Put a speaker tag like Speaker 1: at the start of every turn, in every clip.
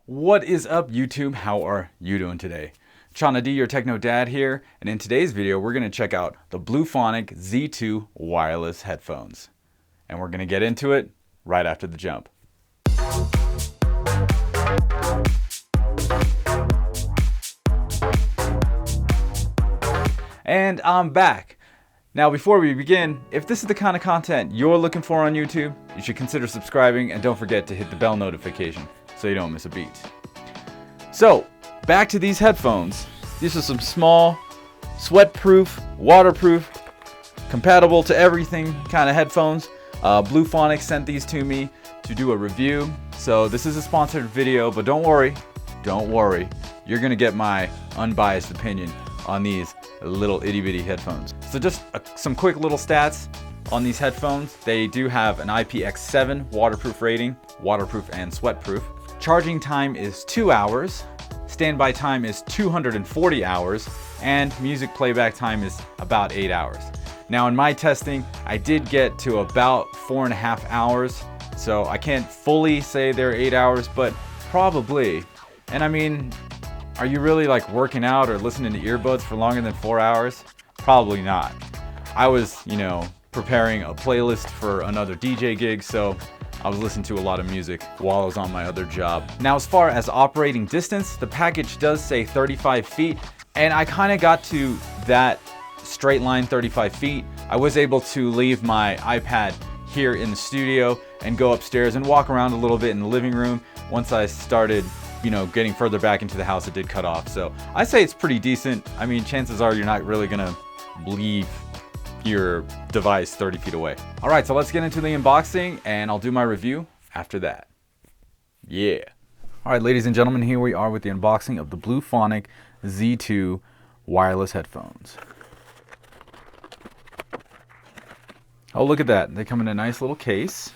Speaker 1: What is up, YouTube? How are you doing today? Chana D, your techno dad here, and in today's video we're going to check out the Bluephonic Z2 wireless headphones. And we're going to get into it right after the jump. And I'm back. Now before we begin, if this is the kind of content you're looking for on YouTube, you should consider subscribing and don't forget to hit the bell notification so you don't miss a beat. So, back to these headphones. These are some small, sweat-proof, waterproof, compatible to everything kind of headphones. Bluephonic sent these to me to do a review. So this is a sponsored video, but don't worry. You're gonna get my unbiased opinion on these little itty-bitty headphones. So just some quick little stats on these headphones. They do have an IPX7 waterproof rating, waterproof and sweat-proof. Charging time is 2 hours, standby time is 240 hours, and music playback time is about 8 hours. Now in my testing, I did get to about 4.5 hours, so I can't fully say they're 8 hours, but probably. And I mean, are you really like working out or listening to earbuds for longer than 4 hours? Probably not. I was, preparing a playlist for another DJ gig, so I was listening to a lot of music while I was on my other job. Now, as far as operating distance, the package does say 35 feet, and I kind of got to that straight line 35 feet. I was able to leave my iPad here in the studio and go upstairs and walk around a little bit in the living room. Once I started, getting further back into the house, it did cut off. So I say it's pretty decent. I mean, chances are you're not really gonna leave your device 30 feet away. All right, so let's get into the unboxing and I'll do my review after that. Yeah. All right, ladies and gentlemen, here we are with the unboxing of the Bluephonic Z2 wireless headphones. Oh, look at that. They come in a nice little case.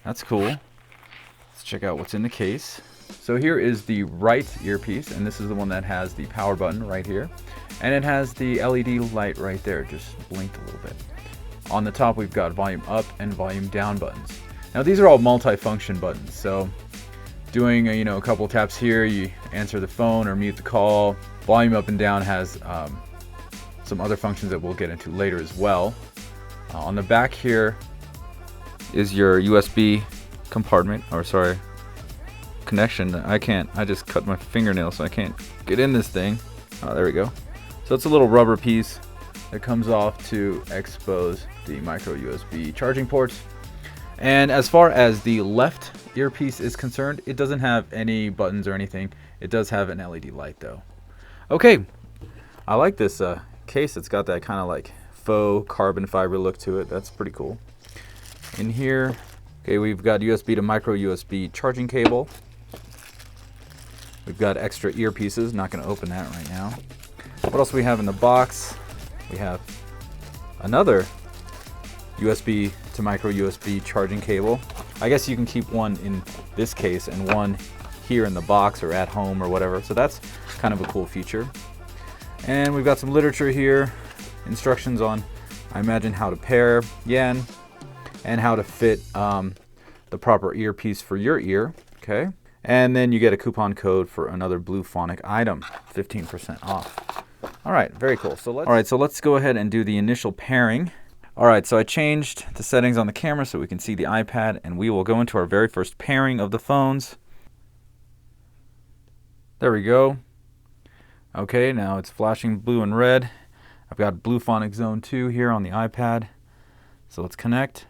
Speaker 1: That's cool. Let's check out what's in the case. So here is the right earpiece, and this is the one that has the power button right here. And it has the LED light right there, just blinked a little bit. On the top, we've got volume up and volume down buttons. Now these are all multi-function buttons, so doing a couple taps here, you answer the phone or mute the call. Volume up and down has some other functions that we'll get into later as well. On the back here is your USB compartment, connection. I just cut my fingernail, so I can't get in this thing. Oh, there we go. So it's a little rubber piece that comes off to expose the micro USB charging ports. And as far as the left earpiece is concerned, it doesn't have any buttons or anything. It does have an LED light though. Okay, I like this case. It's got that kind of like faux carbon fiber look to it. That's pretty cool. In here, okay, we've got USB to micro USB charging cable. We've got extra earpieces. Not going to open that right now. What else do we have in the box? We have another USB to micro USB charging cable. I guess you can keep one in this case and one here in the box or at home or whatever. So that's kind of a cool feature. And we've got some literature here. Instructions on, I imagine, how to pair yen and how to fit the proper earpiece for your ear. Okay. And then you get a coupon code for another Bluephonic item, 15% off. All right, very cool. So let's go ahead and do the initial pairing. All right, so I changed the settings on the camera so we can see the iPad, and we will go into our very first pairing of the phones. There we go. Okay, now it's flashing blue and red. I've got Bluephonic Zone 2 here on the iPad. So let's connect.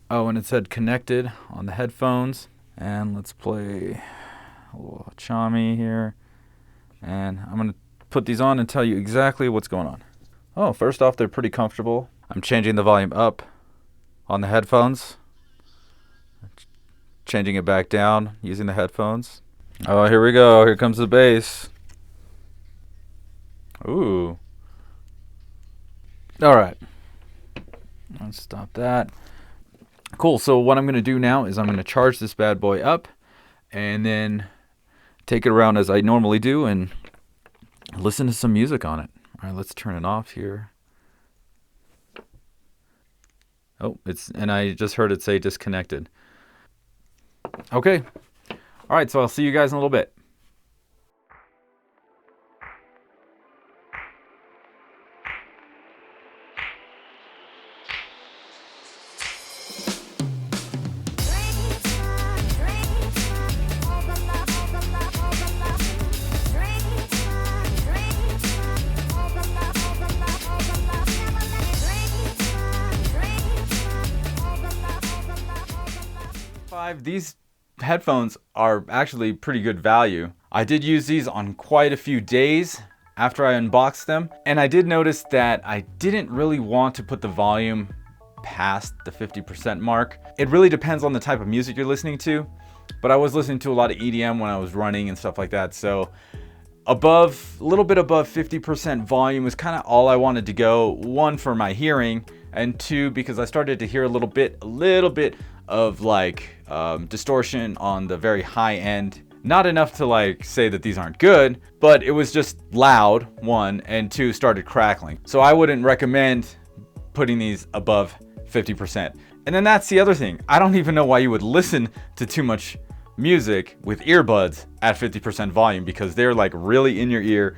Speaker 1: Oh, and it said connected on the headphones. And let's play a little Chami here. And I'm going to put these on and tell you exactly what's going on. Oh, first off, they're pretty comfortable. I'm changing the volume up on the headphones. Changing it back down using the headphones. Oh, here we go. Here comes the bass. Ooh. All right. Let's stop that. Cool. So what I'm going to do now is I'm going to charge this bad boy up and then take it around as I normally do and listen to some music on it. All right, let's turn it off here. Oh, and I just heard it say disconnected. Okay. All right, so I'll see you guys in a little bit. These headphones are actually pretty good value. I did use these on quite a few days after I unboxed them, and I did notice that I didn't really want to put the volume past the 50% mark. It really depends on the type of music you're listening to, but I was listening to a lot of EDM when I was running and stuff like that, so a little bit above 50% volume was kind of all I wanted to go. One, for my hearing, and two, because I started to hear a little bit of like distortion on the very high end. Not enough to like say that these aren't good, but it was just loud, one, and two, started crackling. So I wouldn't recommend putting these above 50%. And then that's the other thing. I don't even know why you would listen to too much music with earbuds at 50% volume, because they're like really in your ear.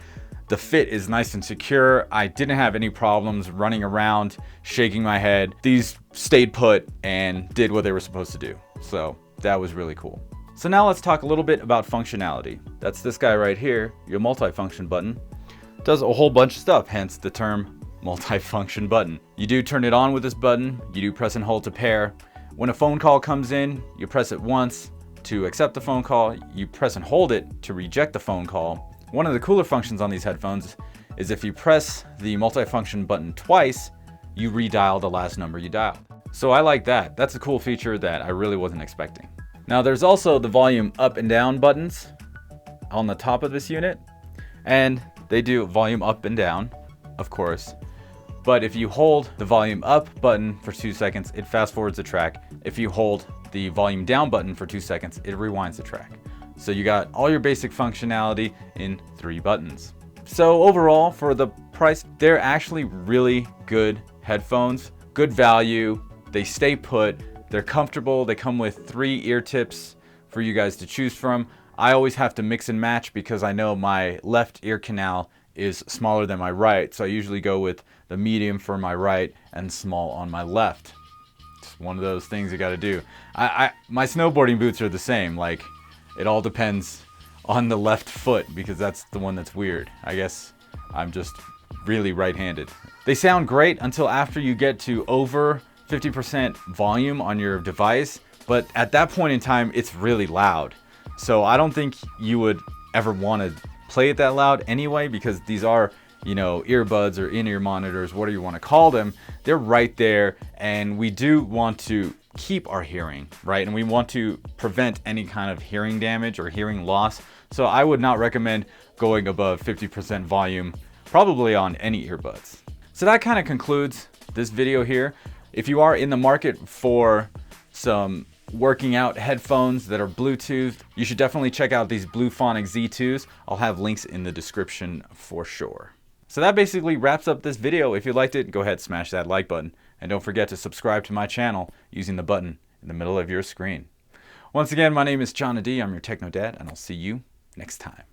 Speaker 1: The fit is nice and secure. I didn't have any problems running around, shaking my head. These stayed put and did what they were supposed to do. So that was really cool. So now let's talk a little bit about functionality. That's this guy right here, your multifunction button. Does a whole bunch of stuff, hence the term multifunction button. You do turn it on with this button. You do press and hold to pair. When a phone call comes in, you press it once to accept the phone call. You press and hold it to reject the phone call. One of the cooler functions on these headphones is if you press the multifunction button twice, you redial the last number you dialed. So I like that. That's a cool feature that I really wasn't expecting. Now there's also the volume up and down buttons on the top of this unit, and they do volume up and down, of course. But if you hold the volume up button for 2 seconds, it fast forwards the track. If you hold the volume down button for 2 seconds, it rewinds the track. So you got all your basic functionality in 3 buttons. So overall, for the price, they're actually really good headphones, good value. They stay put, they're comfortable. They come with 3 ear tips for you guys to choose from. I always have to mix and match because I know my left ear canal is smaller than my right. So I usually go with the medium for my right and small on my left. It's one of those things you gotta do. My snowboarding boots are the same. Like, it all depends on the left foot because that's the one that's weird. I guess I'm just really right-handed. They sound great until after you get to over 50% volume on your device, but at that point in time, it's really loud. So I don't think you would ever want to play it that loud anyway, because these are, earbuds or in-ear monitors, whatever you want to call them. They're right there, and we do want to keep our hearing, right? And we want to prevent any kind of hearing damage or hearing loss. So I would not recommend going above 50% volume, probably on any earbuds. So that kind of concludes this video here. If you are in the market for some working out headphones that are Bluetooth, you should definitely check out these Bluephonic Z2s. I'll have links in the description for sure. So that basically wraps up this video. If you liked it, go ahead, smash that like button. And don't forget to subscribe to my channel using the button in the middle of your screen. Once again, my name is John D. I'm your Techno Dad, and I'll see you next time.